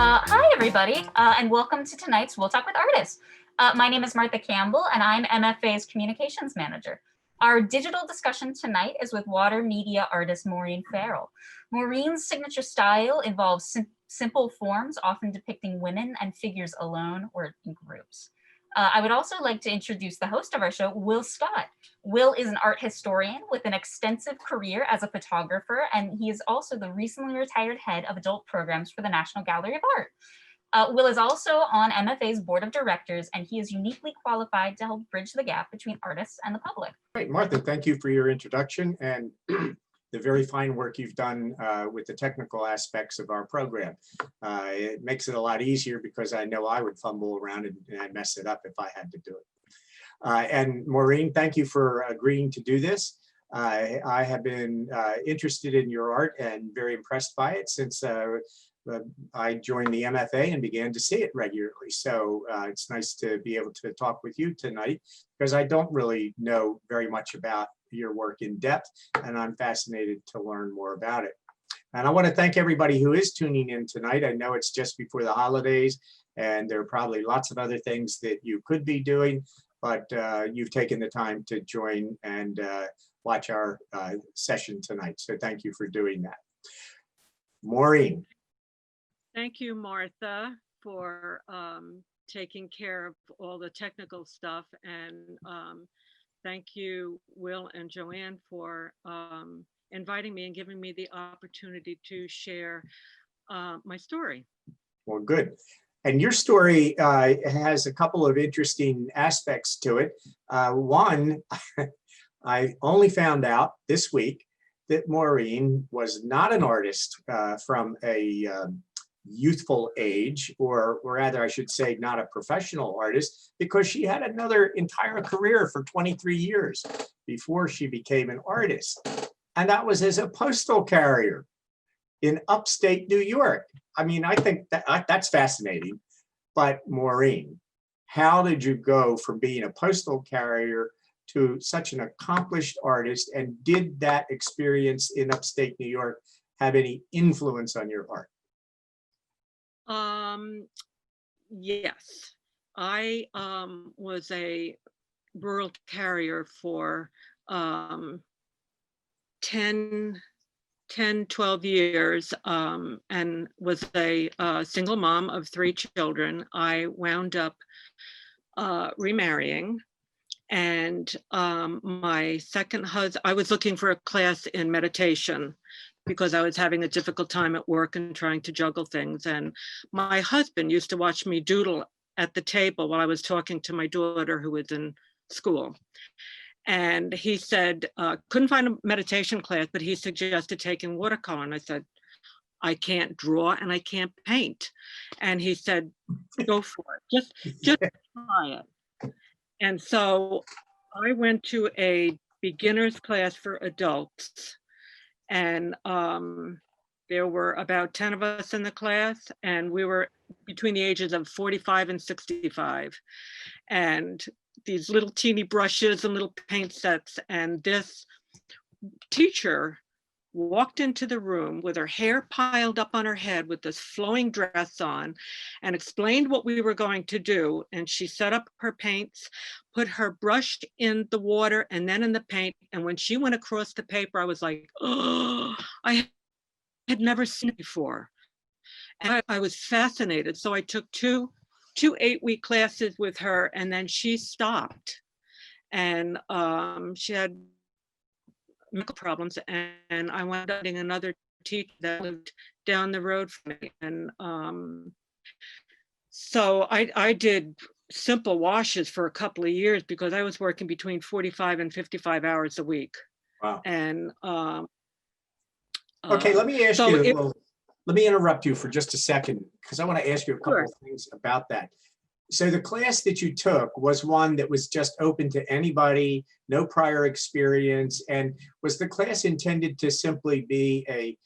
Hi, everybody, and welcome to tonight's We'll Talk with Artists. My name is Martha Campbell, and I'm MFA's Communications Manager. Our digital discussion tonight is with water media artist Maureen Farrell. Maureen's signature style involves simple forms, often depicting women and figures alone or in groups. I would also like to introduce the host of our show, Will Scott. Will is an art historian with an extensive career as a photographer, and he is also the recently retired head of adult programs for the National Gallery of Art. Will is also on MFA's board of directors, and he is uniquely qualified to help bridge the gap between artists and the public. Great, Martha, thank you for your introduction and the very fine work you've done with the technical aspects of our program. It makes it a lot easier because I know I would fumble around and I'd mess it up if I had to do it. And Maureen, thank you for agreeing to do this. I have been interested in your art and very impressed by it since I joined the MFA and began to see it regularly. So it's nice to be able to talk with you tonight because I don't really know very much about your work in depth, and I'm fascinated to learn more about it. And I want to thank everybody who is tuning in tonight. I know it's just before the holidays, and there are probably lots of other things that you could be doing, but you've taken the time to join and watch our session tonight. So thank you for doing that. Maureen. Thank you, Martha, for taking care of all the technical stuff, and thank you, Will and Joanne, for inviting me and giving me the opportunity to share my story. Well, good. And your story has a couple of interesting aspects to it. One, I only found out this week that Maureen was not an artist from a youthful age, or rather I should say not a professional artist, because she had another entire career for 23 years before she became an artist. And that was as a postal carrier in upstate New York. I mean, I think that's fascinating. But Maureen, how did you go from being a postal carrier to such an accomplished artist? And did that experience in upstate New York have any influence on your art? Yes, I was a rural carrier for 10, 12 years and was a single mom of 3 children. I wound up remarrying, and my second husband, I was looking for a class in meditation because I was having a difficult time at work and trying to juggle things. And my husband used to watch me doodle at the table while I was talking to my daughter who was in school. And he said, couldn't find a meditation class, but he suggested taking watercolor. And I said, I can't draw and I can't paint. And he said, go for it, just try it. And so I went to a beginner's class for adults. And there were about 10 of us in the class, and we were between the ages of 45 and 65. And these little teeny brushes and little paint sets. And this teacher walked into the room with her hair piled up on her head with this flowing dress on and explained what we were going to do. And she set up her paints, put her brush in the water and then in the paint. And when she went across the paper, I was like, oh, I had never seen it before. And I was fascinated. So I took two 8-week classes with her, and then she stopped. And she had medical problems, and I wound up getting another teacher that lived down the road from me. And so I did simple washes for a couple of years because I was working between 45 and 55 hours a week. Wow. And okay, let me ask you, let me interrupt you for just a second, because I want to ask you a couple of things about that. So the class that you took was one that was just open to anybody, no prior experience, and was the class intended to simply be a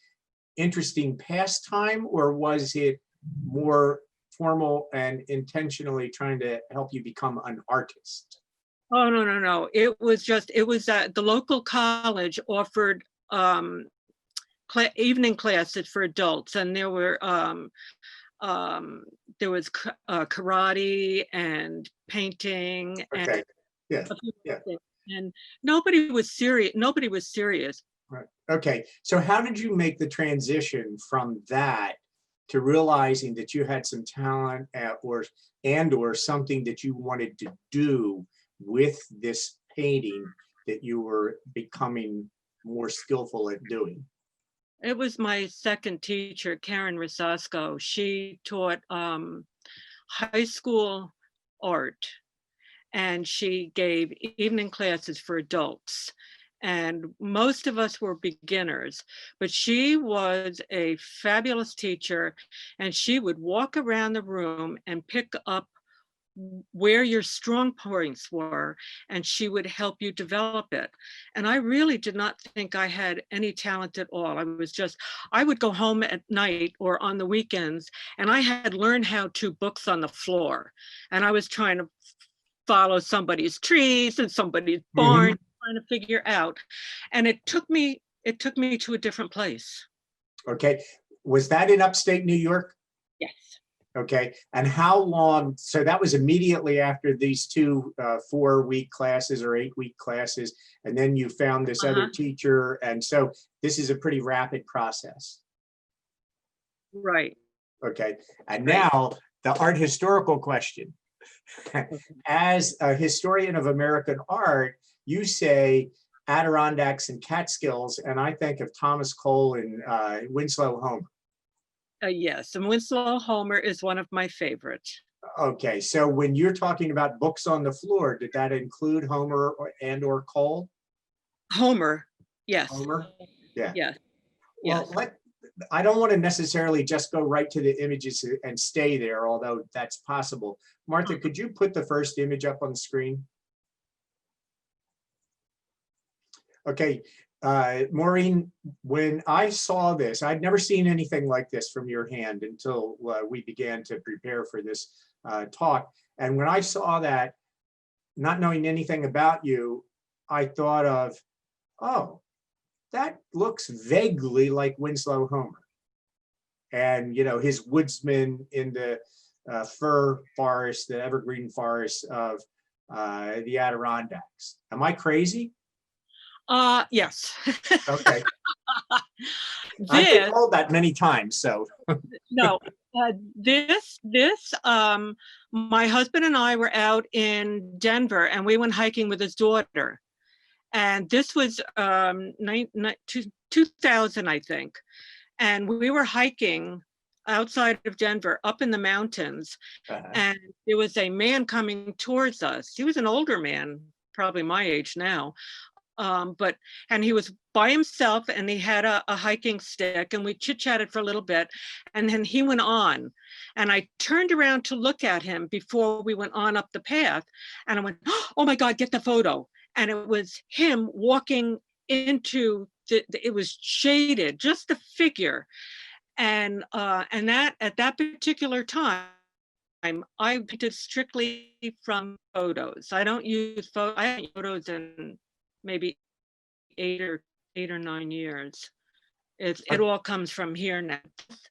interesting pastime, or was it more formal and intentionally trying to help you become an artist? Oh, no. It was the local college offered evening classes for adults, and there were there was karate and painting and Okay. Yeah. a few Yeah. things. And nobody was serious. Nobody was serious. Right. Okay. So how did you make the transition from that to realizing that you had some talent or something that you wanted to do with this painting that you were becoming more skillful at doing? It was my second teacher, Karen Rosasco. She taught high school art, and she gave evening classes for adults. And most of us were beginners, but she was a fabulous teacher, and she would walk around the room and pick up where your strong points were, and she would help you develop it. And I really did not think I had any talent at all. I would go home at night or on the weekends, and I had learned how to books on the floor. And I was trying to follow somebody's trees and somebody's barn, trying to figure out. And it took me to a different place. Okay. Was that in upstate New York? Yes. Okay. And how long? So that was immediately after these two 4-week classes or 8-week classes. And then you found this other teacher. And so this is a pretty rapid process. Right. Okay. And now the art historical question. As a historian of American art, you say Adirondacks and Catskills, and I think of Thomas Cole and Winslow Homer. Yes, and Winslow Homer is one of my favorites. Okay, so when you're talking about books on the floor, did that include Homer or Cole? Homer, yes. Homer? Yeah. Yes. Well, Yes. I don't want to necessarily just go right to the images and stay there, although that's possible. Martha, could you put the first image up on the screen? Okay, Maureen, when I saw this, I'd never seen anything like this from your hand until we began to prepare for this talk. And when I saw that, not knowing anything about you, I thought of, oh, that looks vaguely like Winslow Homer. And, you know, his woodsman in the fir forest, the evergreen forest of the Adirondacks. Am I crazy? Yes. Okay. I've been told that many times, so. No, my husband and I were out in Denver, and we went hiking with his daughter. And this was 2000, I think. And we were hiking outside of Denver, up in the mountains. And there was a man coming towards us. He was an older man, probably my age now. And he was by himself, and he had a hiking stick, and we chit-chatted for a little bit, and then he went on. And I turned around to look at him before we went on up the path, and I went, oh my God, get the photo. And it was him walking into it was shaded, just the figure. And that at that particular time, I painted strictly from photos. I don't use photos in maybe 8 or 9 years. It all comes from here now.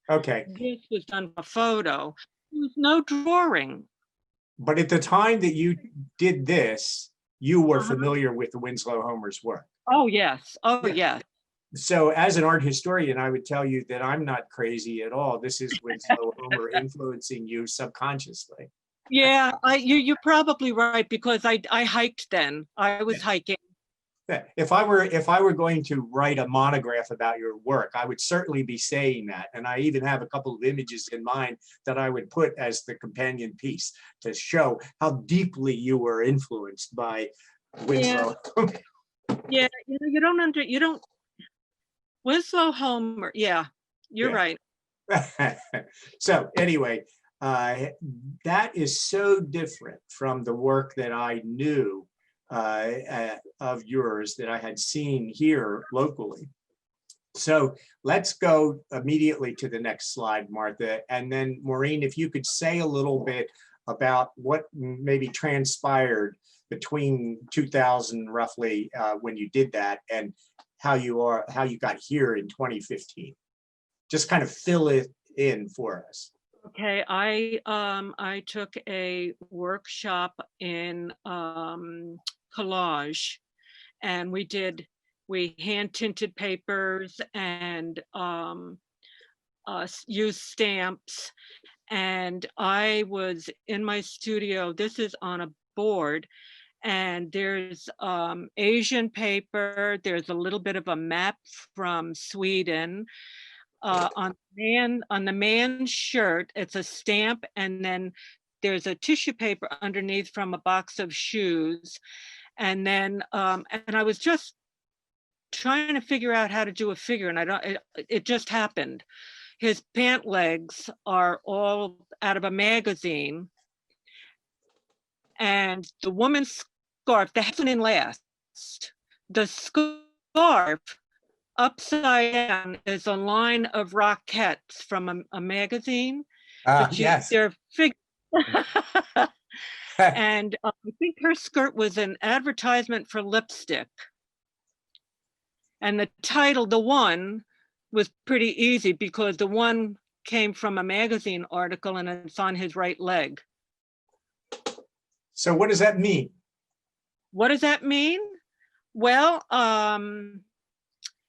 Okay. This was done a photo. There was no drawing. But at the time that you did this, you were familiar with the Winslow Homer's work. Oh, yes. Oh, yes. So as an art historian, I would tell you that I'm not crazy at all. This is Winslow Homer influencing you subconsciously. Yeah, you're probably right, because I hiked then. I was hiking. If I were going to write a monograph about your work, I would certainly be saying that. And I even have a couple of images in mind that I would put as the companion piece to show how deeply you were influenced by Winslow. Yeah, you don't. Winslow Homer. Yeah, you're right. So anyway, that is so different from the work that I knew of yours that I had seen here locally. So let's go immediately to the next slide, Martha. And then Maureen, if you could say a little bit about what maybe transpired between 2000 roughly when you did that, and how you got here in 2015. Just kind of fill it in for us. Okay, I took a workshop in collage, and we hand tinted papers and used stamps. And I was in my studio. This is on a board, and there's Asian paper. There's a little bit of a map from Sweden. On the man's shirt, it's a stamp, and then there's a tissue paper underneath from a box of shoes. And then and I was just trying to figure out how to do a figure, and it just happened. His pant legs are all out of a magazine, and the woman's scarf, the happened in last. The scarf upside down is a line of Rockettes from a magazine, but Yes. they're fig. And I think her skirt was an advertisement for lipstick. And the title, The One, was pretty easy because the one came from a magazine article and it's on his right leg. So what does that mean? What does that mean? Well,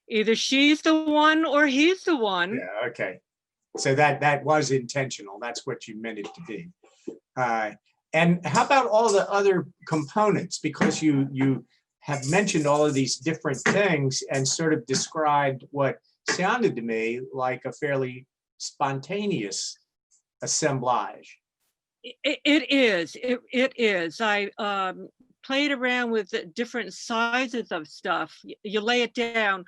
either she's the one or he's the one. Yeah, okay. So that was intentional. That's what you meant it to be. And how about all the other components? Because you have mentioned all of these different things and sort of described what sounded to me like a fairly spontaneous assemblage. It is. It is. I played around with the different sizes of stuff. You lay it down.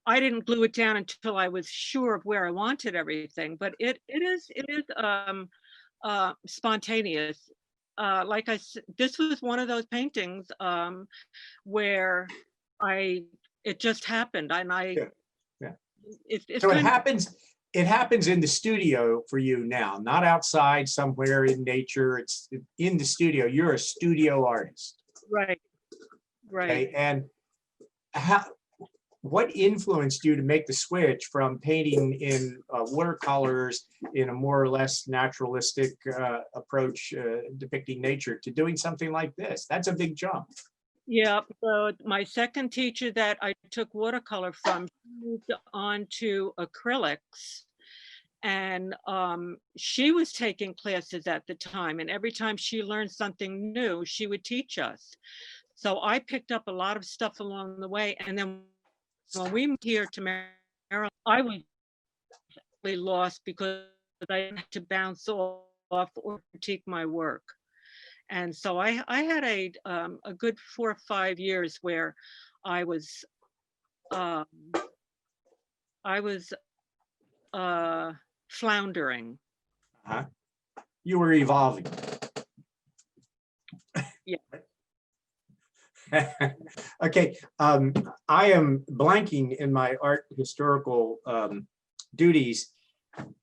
I didn't glue it down until I was sure of where I wanted everything, but it is spontaneous. Like I said, this was one of those paintings where it just happened, and Yeah. It's So kind it happens in the studio for you now, not outside somewhere in nature. It's in the studio. You're a studio artist. right, right. Okay. And what influenced you to make the switch from painting in watercolors in a more or less naturalistic approach depicting nature to doing something like this? That's a big jump. Yeah, so my second teacher that I took watercolor from moved on to acrylics, and she was taking classes at the time, and every time she learned something new, she would teach us. So I picked up a lot of stuff along the way, and then when we moved here to Maryland, I was really lost because I didn't have to bounce off or critique my work. And so I had a good 4 or 5 years where I was um, floundering. Uh-huh. You were evolving. Yeah. Okay, I am blanking in my art historical duties.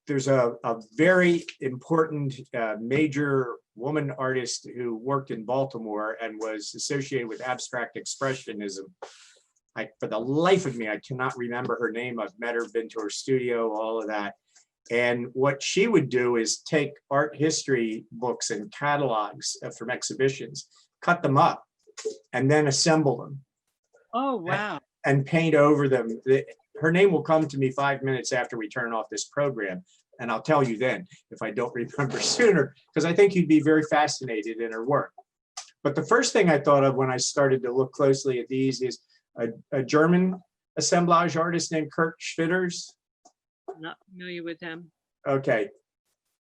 There's a very important major woman artist who worked in Baltimore and was associated with abstract expressionism. For the life of me, I cannot remember her name. I've met her, been to her studio, all of that. And what she would do is take art history books and catalogs from exhibitions, cut them up, and then assemble them. Oh, wow. And paint over them. Her name will come to me 5 minutes after we turn off this program, and I'll tell you then if I don't remember sooner, because I think you'd be very fascinated in her work. But the first thing I thought of when I started to look closely at these is a German assemblage artist named Kurt Schwitters. I'm not familiar with him. Okay,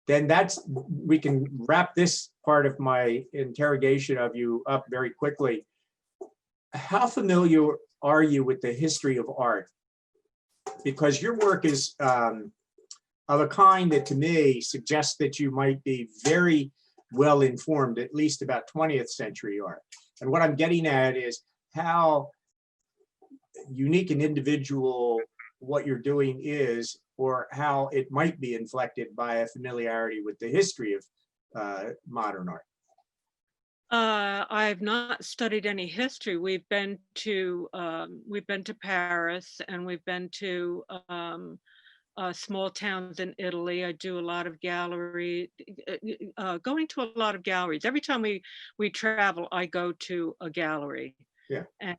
then we can wrap this part of my interrogation of you up very quickly. How familiar are you with the history of art? Because your work is of a kind that to me suggests that you might be very well informed, at least about 20th century art. And what I'm getting at is how unique and individual what you're doing is, or how it might be inflected by a familiarity with the history of modern art. I've not studied any history. We've been to Paris, and we've been to small towns in Italy. I do a lot of going to a lot of galleries. Every time we travel, I go to a gallery. Yeah. And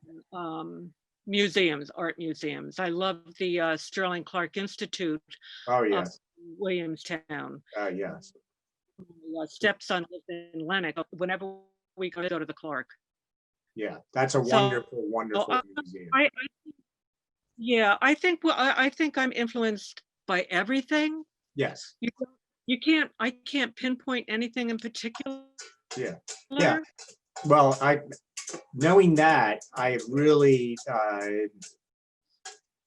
museums, art museums. I love the Sterling Clark Institute Oh, of yes. Williamstown. Yes. My stepson lives in Lennox. Whenever we go to the Clark. Yeah. That's a So, wonderful, wonderful museum. Yeah, I think, well, I think I'm influenced by everything. Yes. I can't pinpoint anything in particular. Yeah. Yeah. Well, knowing that, I really,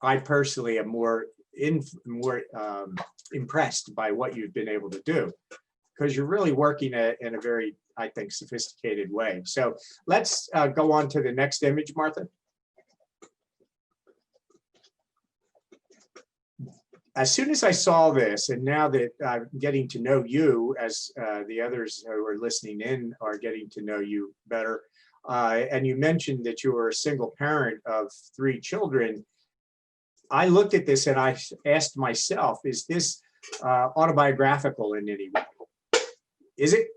I personally am more impressed by what you've been able to do, because you're really working in a very, I think, sophisticated way. So let's go on to the next image, Martha. As soon as I saw this, and now that I'm getting to know you, as the others who are listening in are getting to know you better, and you mentioned that you were a single parent of 3 children, I looked at this and I asked myself, is this autobiographical in any way? Is it?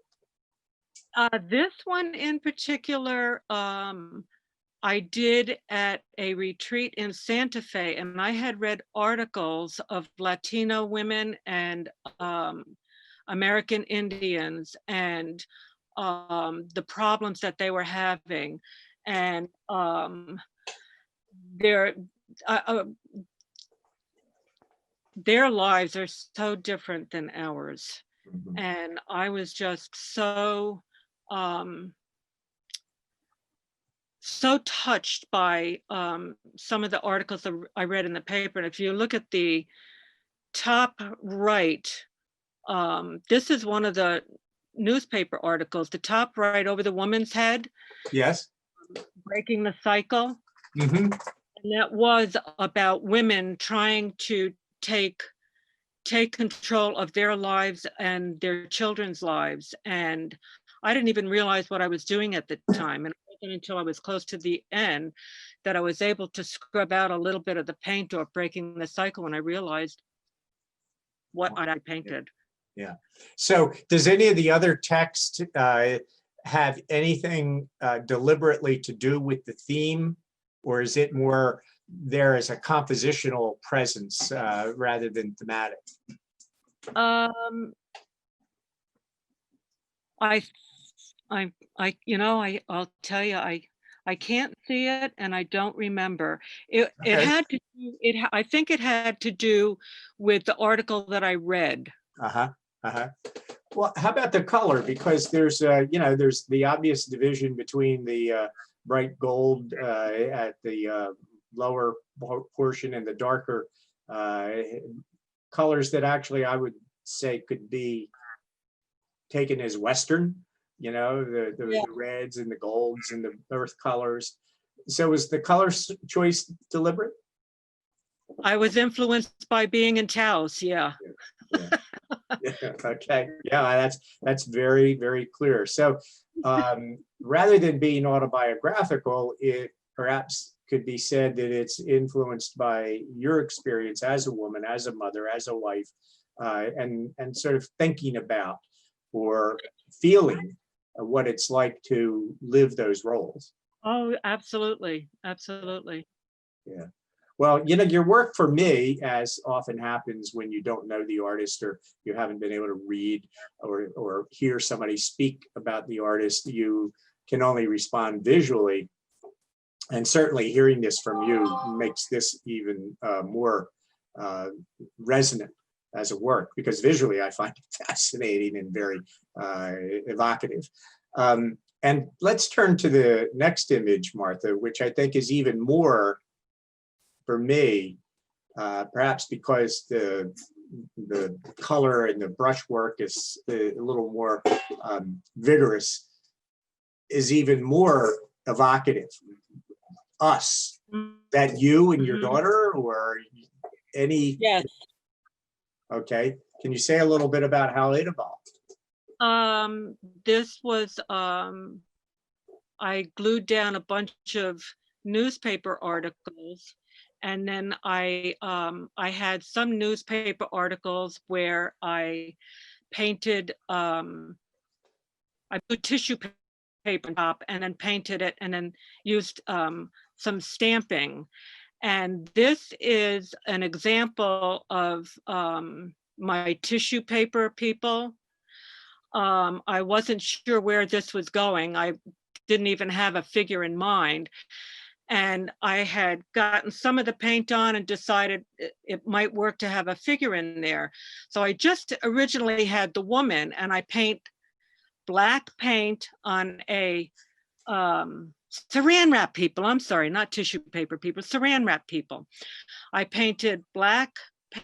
This one in particular, I did at a retreat in Santa Fe, and I had read articles of Latino women and American Indians and the problems that they were having, and their lives are so different than ours. Mhm. And I was just so so touched by some of the articles that I read in the paper. And if you look at the top right, this is one of the newspaper articles, the top right over the woman's head, Yes. breaking the cycle. Mm-hmm. And that was about women trying to take control of their lives and their children's lives. And I didn't even realize what I was doing at the time. And it wasn't until I was close to the end that I was able to scrub out a little bit of the paint off breaking the cycle when I realized what I painted. Yeah. So does any of the other text have anything deliberately to do with the theme, or is it more there as a compositional presence rather than thematic? I'll tell you, I can't see it and I don't remember. It Okay. had to do, I think it had to do with the article that I read. Uh-huh. Uh-huh. Well, how about the color? Because there's there's the obvious division between the bright gold at the lower portion and the darker colors that actually I would say could be taken as Western, the reds and the golds and the earth colors. So was the color choice deliberate? I was influenced by being in Taos, yeah. Yeah. Yeah, okay, yeah, that's very, very clear. So rather than being autobiographical, it perhaps could be said that it's influenced by your experience as a woman, as a mother, as a wife, and sort of thinking about or feeling what it's like to live those roles. Oh, absolutely, absolutely. Yeah. Well, your work for me, as often happens when you don't know the artist or you haven't been able to read or hear somebody speak about the artist, you can only respond visually. And certainly hearing this from you makes this even more resonant as a work, because visually I find it fascinating and very evocative. And let's turn to the next image, Martha, which I think is even more, for me, perhaps because the color and the brushwork is a little more vigorous, is even more evocative. Us, that you and your daughter, or any? Yes. Okay, can you say a little bit about how it evolved? This was I glued down a bunch of newspaper articles And then I had some newspaper articles where I painted, I put tissue paper on top and then painted it and then used some stamping. And this is an example of my tissue paper people. I wasn't sure where this was going. I didn't even have a figure in mind. And I had gotten some of the paint on and decided it might work to have a figure in there. So I just originally had the woman, and I paint black paint on a saran wrap people. I'm sorry, not tissue paper people, saran wrap people. I painted black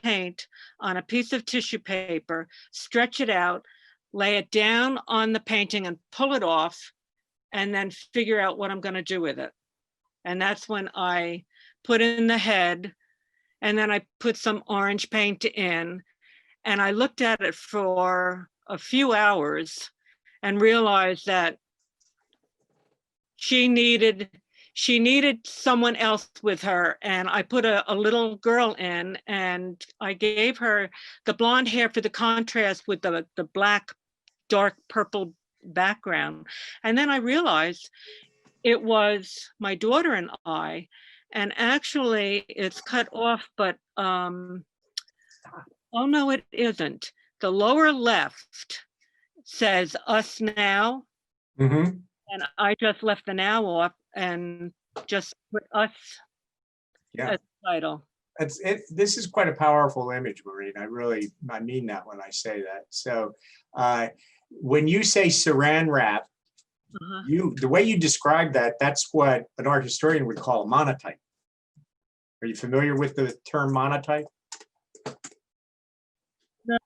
paint on a piece of tissue paper, stretch it out, lay it down on the painting and pull it off, and then figure out what I'm going to do with it. And that's when I put in the head, and then I put some orange paint in, and I looked at it for a few hours and realized that she needed someone else with her. And I put a little girl in, and I gave her the blonde hair for the contrast with the black, dark purple background. And then I realized it was my daughter and I, and actually it's cut off, but oh no, it isn't. The lower left says "us now," Mm-hmm. and I just left the "now" off and just put "us" Yeah. as the title. This is quite a powerful image, Maureen. I mean that when I say that. So when you say saran wrap, the way you describe that, that's what an art historian would call a monotype. Are you familiar with the term monotype? No.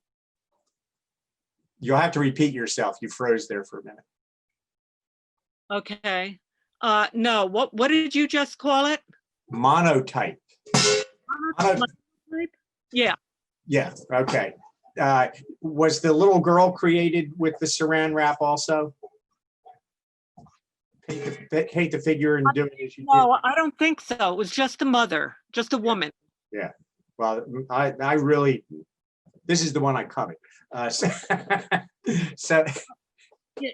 You'll have to repeat yourself. You froze there for a minute. Okay. No, what did you just call it? Monotype. Monotype? Yeah. Yeah, okay. Was the little girl created with the saran wrap also? Paint the figure and do it as you did. No, I don't think so. It was just a mother, just a woman. Yeah. Well, I really, this is the one I covered. So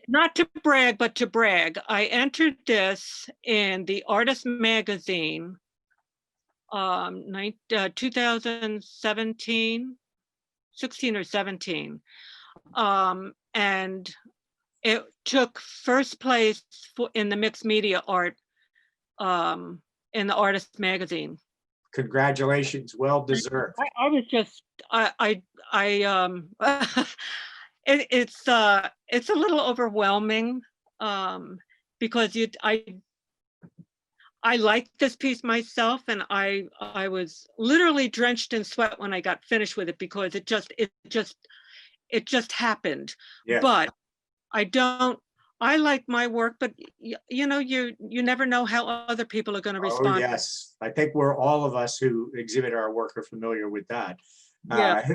Not to brag, but to brag. I entered this in the Artist magazine, 2017, 16 or 17. And it took first place in the mixed media art in the Artist magazine. congratulations, well deserved. I was just, it's a little overwhelming because I like this piece myself, and I was literally drenched in sweat when I got finished with it because it just happened. Yeah. But I like my work, but you know, you never know how other people are going to respond. Oh, yes. I think all of us who exhibit our work are familiar with that. Yeah.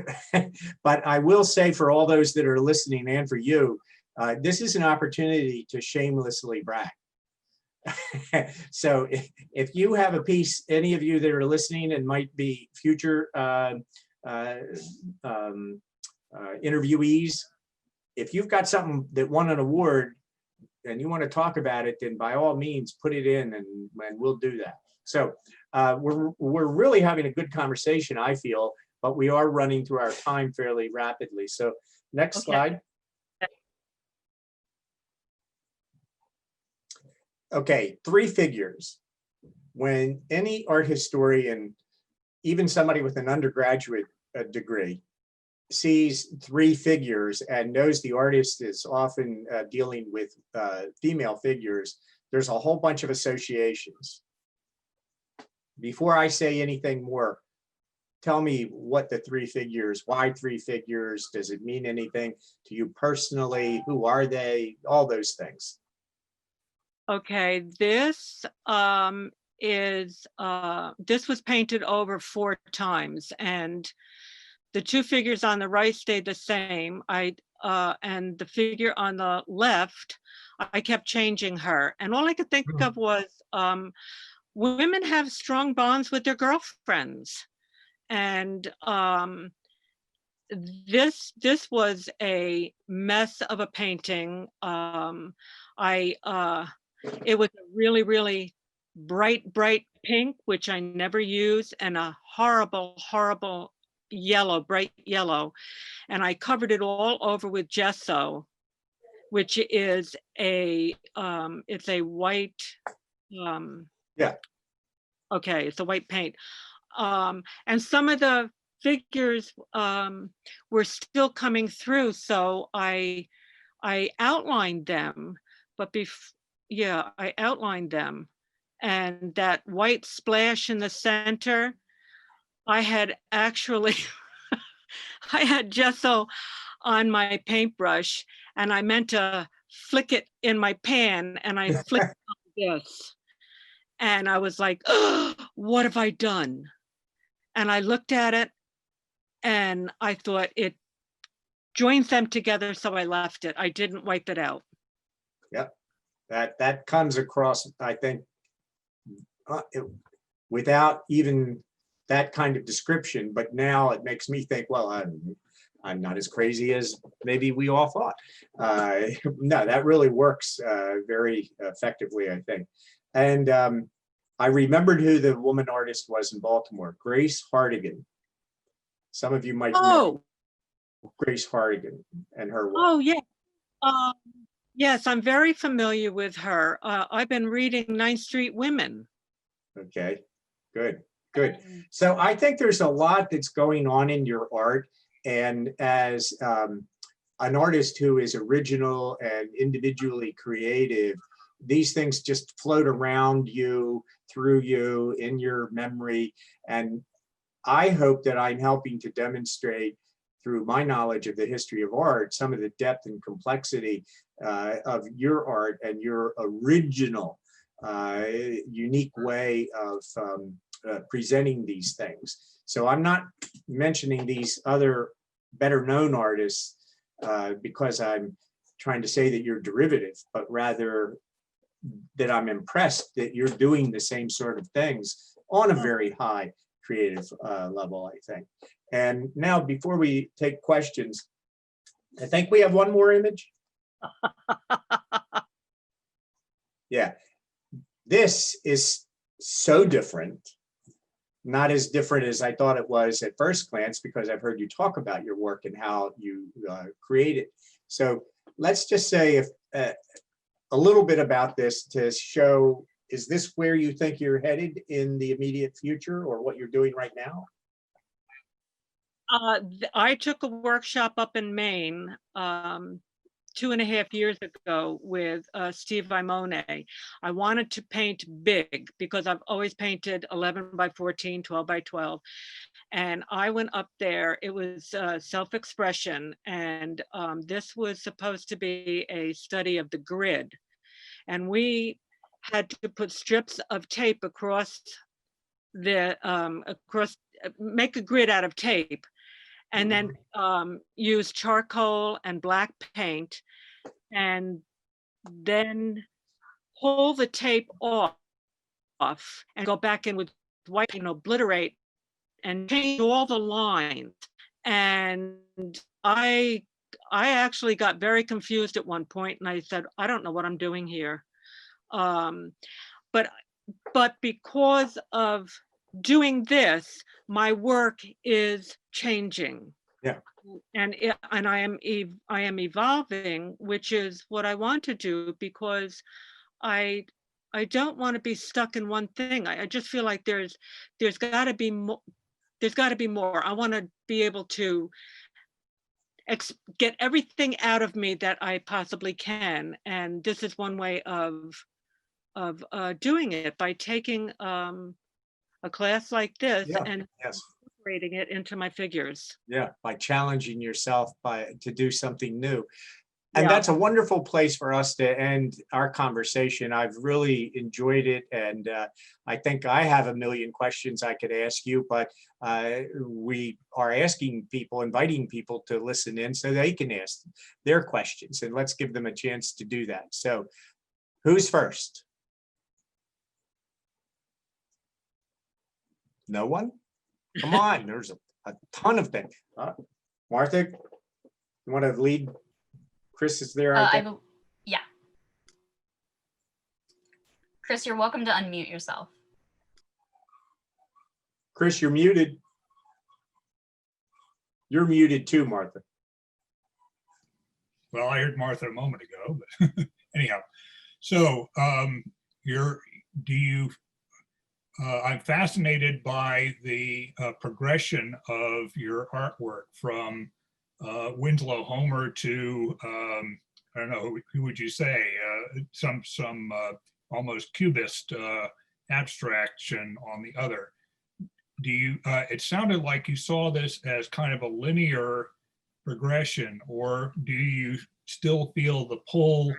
But I will say for all those that are listening and for you, this is an opportunity to shamelessly brag. So if you have a piece, any of you that are listening and might be future interviewees, if you've got something that won an award and you want to talk about it, then by all means put it in and we'll do that. So we're really having a good conversation, I feel, but we are running through our time fairly rapidly. So next slide. Okay, three figures. When any art historian, even somebody with an undergraduate degree, sees three figures and knows the artist is often dealing with female figures, there's a whole bunch of associations. Before I say anything more, tell me what the three figures, why three figures, does it mean anything to you personally, who are they, all those things. Okay, this this was painted over 4 times, and the two figures on the right stayed the same. And the figure on the left, I kept changing her, and all I could think of was women have strong bonds with their girlfriends. And this was a mess of a painting. It was a really, really bright pink, which I never use, and a horrible yellow, bright yellow. And I covered it all over with gesso, which is it's a white, Yeah. okay, it's a white paint. And some of the figures were still coming through, so I outlined them, but I outlined them, and that white splash in the center, I had actually I had gesso on my paintbrush, and I meant to flick it in my pan, and I flicked it like this, and I was like, oh, what have I done? And I looked at it, and I thought it joins them together, so I left it. I didn't wipe it out. Yep, that comes across, I think, without even that kind of description, but now it makes me think, well, I'm not as crazy as maybe we all thought. No, that really works very effectively, I think. And I remembered who the woman artist was in Baltimore, Grace Hardigan. Some of you might know Grace Hardigan and her work. Oh, yeah. Yes, I'm very familiar with her. I've been reading 9th Street Women. Okay, good. So I think there's a lot that's going on in your art. And as an artist who is original and individually creative, these things just float around you, through you, in your memory. And I hope that I'm helping to demonstrate through my knowledge of the history of art, some of the depth and complexity of your art and your original unique way of presenting these things. So I'm not mentioning these other better known artists because I'm trying to say that you're derivative, but rather that I'm impressed that you're doing the same sort of things on a very high creative level, I think. And now, before we take questions, I think we have one more image. Yeah, this is so different. Not as different as I thought it was at first glance, because I've heard you talk about your work and how you create it. So let's just say if a little bit about this to show, is this where you think you're headed in the immediate future, or what you're doing right now? I took a workshop up in Maine 2.5 years ago with Steve Imone. I wanted to paint big because I've always painted 11 by 14, 12 by 12. And I went up there, it was self-expression. And this was supposed to be a study of the grid. And we had to put strips of tape across make a grid out of tape, and then use charcoal and black paint, and then pull the tape off and go back in with white paint, obliterate and change all the lines. And I actually got very confused at one point, and I said, I don't know what I'm doing here. But because of doing this, my work is changing. Yeah. And I am evolving, which is what I want to do, because I don't want to be stuck in one thing. I just feel like there's got to be more. There's got to be more. I want to be able to get everything out of me that I possibly can, and this is one way of doing it, by taking a class like this and incorporating it into my figures. Yeah, by challenging yourself to do something new. And that's a wonderful place for us to end our conversation. I've really enjoyed it, and I think I have a million questions I could ask you, but we are inviting people to listen in so they can ask their questions, and let's give them a chance to do that. So who's first? No one? Come on, there's a ton of things. Martha, you want to lead? Chris is there, I think. Yeah. Chris, you're welcome to unmute yourself. Chris, you're muted. You're muted too, Martha. Well, I heard Martha a moment ago, but anyhow. So I'm fascinated by the progression of your artwork from Winslow Homer to, I don't know, who would you say, some almost cubist abstraction on the other. Do you, it sounded like you saw this as kind of a linear progression, or do you still feel the pull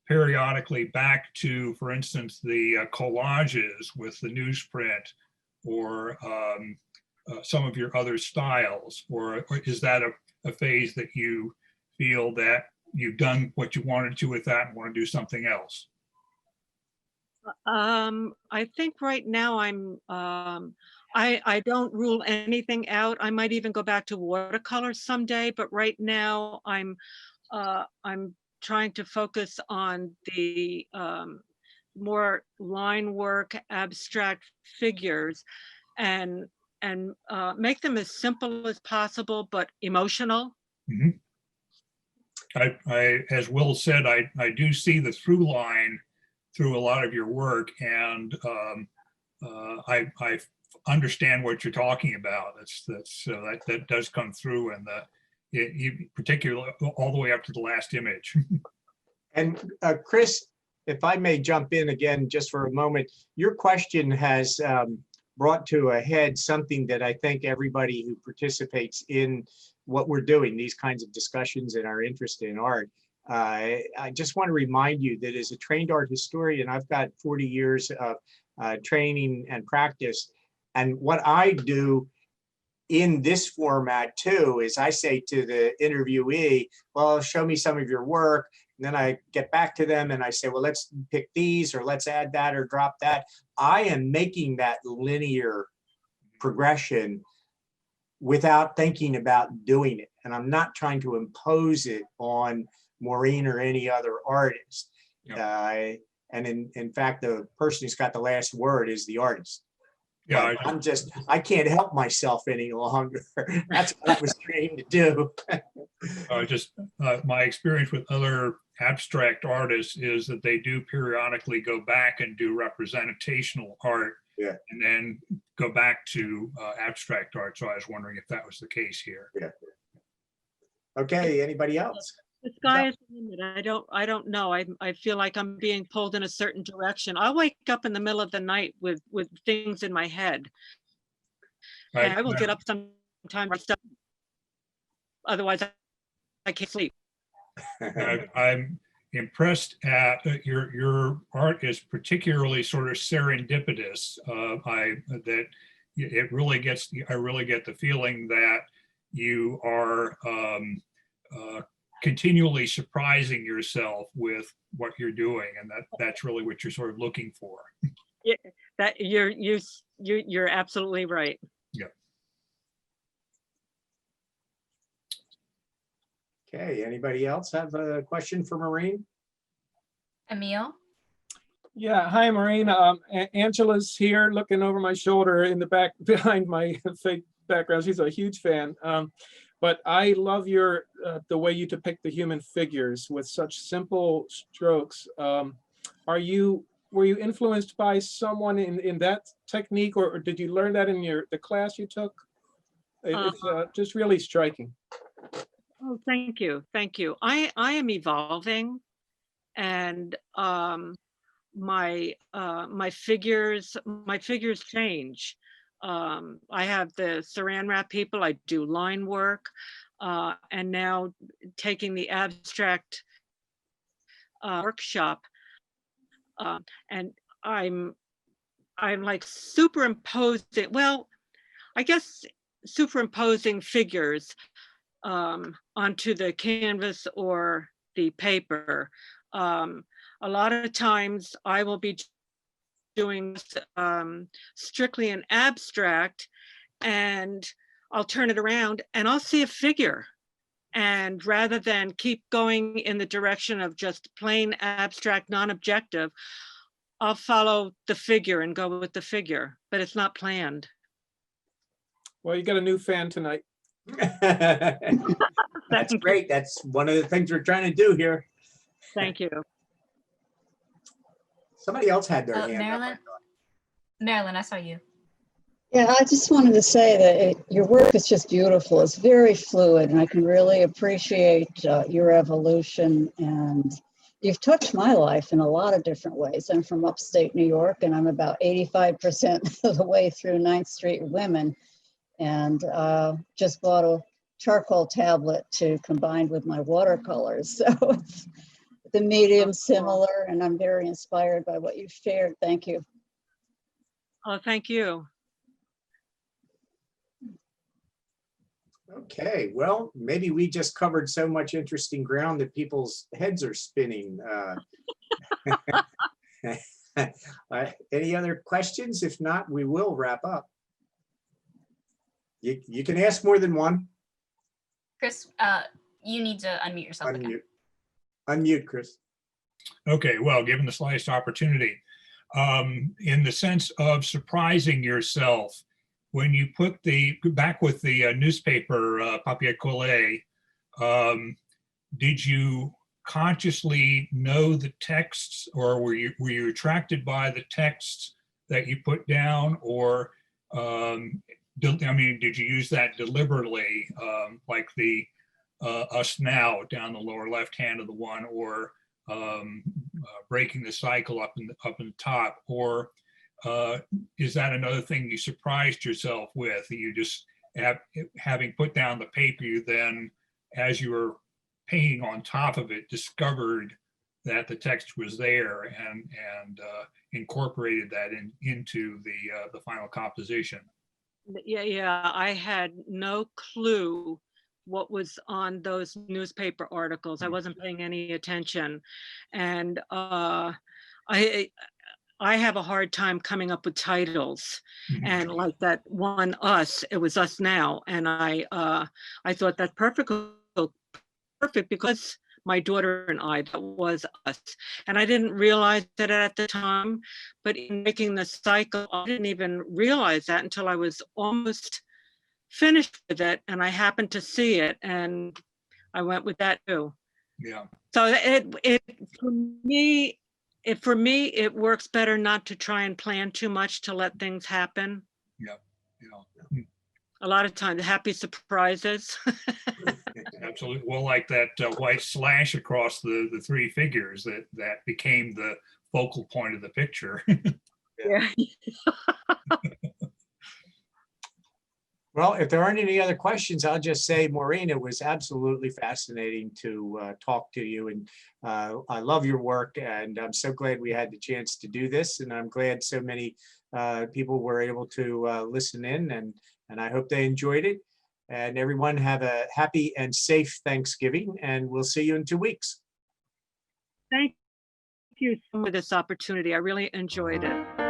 periodically back to, for instance, the collages with the newsprint, or some of your other styles, or is that a phase that you feel that you've done what you wanted to with that and want to do something else? I think right now I don't rule anything out. I might even go back to watercolor someday, but right now I'm trying to focus on the more line work, abstract figures, and make them as simple as possible, but emotional. Mm-hmm. I, as Will said, I do see the through line through a lot of your work, and I understand what you're talking about. That does come through, and particularly all the way up to the last image. And Chris, if I may jump in again just for a moment, your question has brought to a head something that I think everybody who participates in what we're doing, these kinds of discussions and our interest in art, I just want to remind you that as a trained art historian, I've got 40 years of training and practice. And what I do in this format too is I say to the interviewee, well, show me some of your work. And then I get back to them and I say, well, let's pick these, or let's add that or drop that. I am making that linear progression without thinking about doing it. And I'm not trying to impose it on Maureen or any other artist. Yep. And in fact, the person who's got the last word is the artist. Yeah, I can't help myself any longer. That's what I was trained to do. My experience with other abstract artists is that they do periodically go back and do representational art, yeah, and then go back to abstract art. So I was wondering if that was the case here. Yeah. Okay, anybody else? The sky is the limit. I don't know. I feel like I'm being pulled in a certain direction. I'll wake up in the middle of the night with things in my head. Right. And I will get up sometimes. Otherwise, I can't sleep. I'm impressed at your art is particularly sort of serendipitous. That it really gets. I really get the feeling that you are continually surprising yourself with what you're doing, and that's really what you're sort of looking for. Yeah, that you're absolutely right. Yeah. Okay, anybody else have a question for Maureen? Emil? Yeah, hi Maureen. Angela's here looking over my shoulder in the back behind my fake background. She's a huge fan. But I love your the way you depict the human figures with such simple strokes. Were you influenced by someone in that technique, or did you learn that in the class you took? It's just really striking. Oh, thank you, thank you. I am evolving, and my figures change. I have the saran wrap people, I do line work, and now taking the abstract workshop, and I'm like superimposing, well, I guess superimposing figures onto the canvas or the paper. A lot of times I will be doing strictly an abstract, and I'll turn it around and I'll see a figure. And rather than keep going in the direction of just plain abstract, non-objective, I'll follow the figure and go with the figure, but it's not planned. Well, you got a new fan tonight. That's great. That's one of the things we're trying to do here. Thank you. Somebody else had their hand up. Marilyn? Marilyn, I saw you. Yeah, I just wanted to say that your work is just beautiful. It's very fluid, and I can really appreciate your evolution. And you've touched my life in a lot of different ways. I'm from upstate New York, and I'm about 85% of the way through 9th Street Women, and just bought a charcoal tablet to combine with my watercolors. So it's the medium similar, and I'm very inspired by what you've shared. Thank you. Oh, thank you. Okay, well, maybe we just covered so much interesting ground that people's heads are spinning. Any other questions? If not, we will wrap up. You can ask more than one. Chris, you need to unmute yourself. Again. Unmute, Chris. Okay, well, given the slightest opportunity, in the sense of surprising yourself, when you put back with the newspaper papier collé, did you consciously know the texts, or were you attracted by the texts that you put down, or did you use that deliberately, like the us now down the lower left hand of the one, or breaking the cycle up in the top, or is that another thing you surprised yourself with? You just having put down the paper, you then, as you were painting on top of it, discovered that the text was there and incorporated that into the final composition. Yeah, I had no clue what was on those newspaper articles. I wasn't paying any attention, and I have a hard time coming up with titles, and like that one, Us, it was Us Now, and I thought that perfect because my daughter and I, that was us, and I didn't realize that at the time, but in making the cycle, I didn't even realize that until I was almost finished with it, and I happened to see it, and I went with that too. Yeah. So for me, it works better not to try and plan too much, to let things happen. Yeah. A lot of times, happy surprises. Absolutely. Well, like that white slash across the three figures that became the focal point of the picture. Yeah. Well, if there aren't any other questions, I'll just say, Maureen, it was absolutely fascinating to talk to you, and I love your work, and I'm so glad we had the chance to do this, and I'm glad so many people were able to listen in, and I hope they enjoyed it. And everyone have a happy and safe Thanksgiving, and we'll see you in 2 weeks. Thank you for this opportunity. I really enjoyed it.